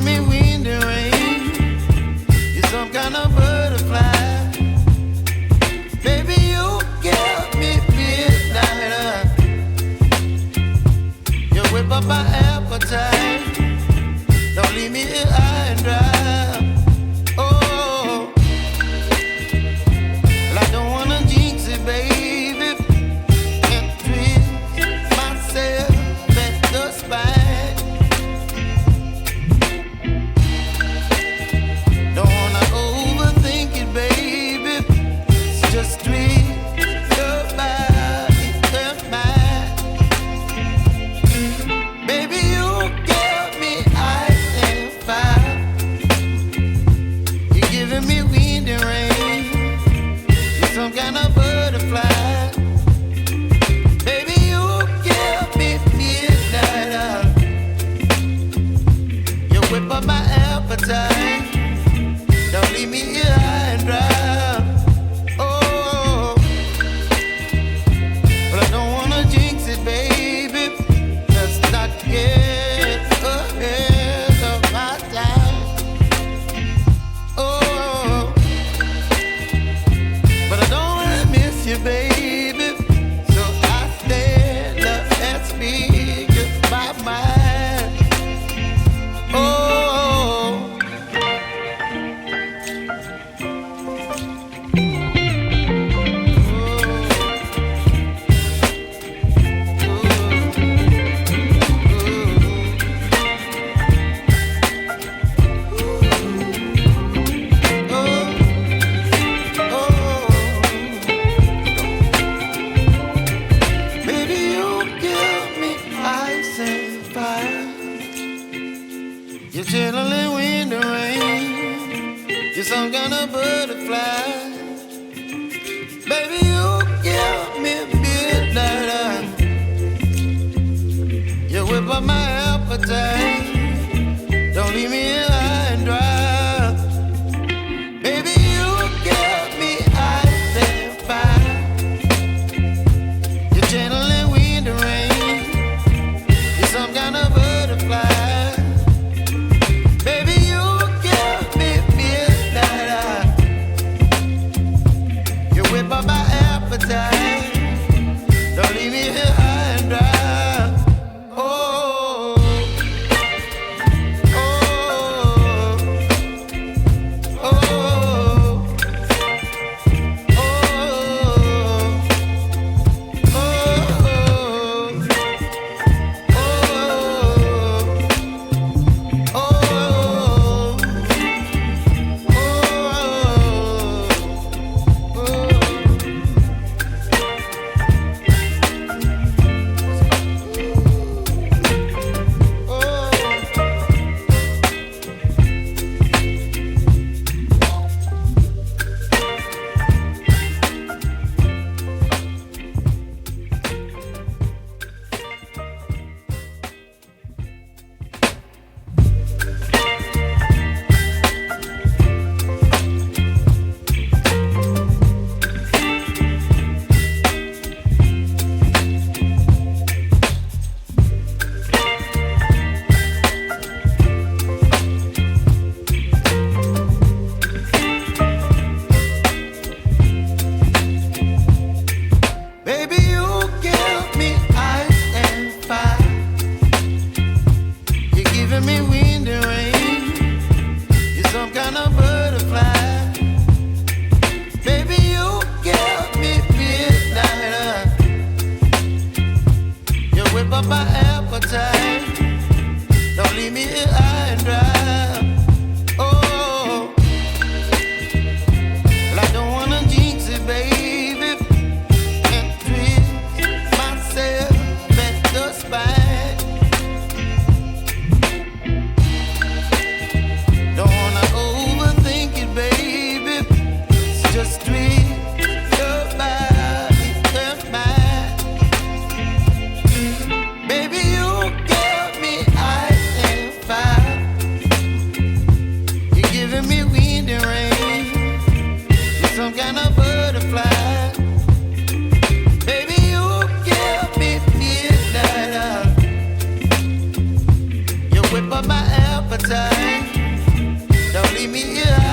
giving me wind and rain. You're some kind of butterfly. Baby, you give me midnight. You whip up my appetite. Don't leave me here high and dry. Oh, well, I don't wanna jinx it, baby, and twist myself at the spine. Don't wanna overthink it, baby. It's just twist your body and mine. Baby, you give me ice and fire. You're giving me wind and rain. You're some kind of butterfly. Baby, you give me midnight. You whip up my appetite. Don't leave me here high and dry. Oh, but I don't wanna jinx it, baby. Let's not get ahead of my time. Oh, but I don't wanna miss you, baby. So I stand up and speak my mind. Oh. Baby, you give me ice and fire. You're chilling wind and rain. You're some kind of butterfly. Baby, you give me midnight. You whip up my appetite. Don't leave me here high and dry. Baby, you give me ice and fire. You're channeling wind and rain. You're some kind of butterfly. Baby, you give me midnight. You whip up my appetite. Don't leave me here high and dry. Oh. appetite. Don't leave me here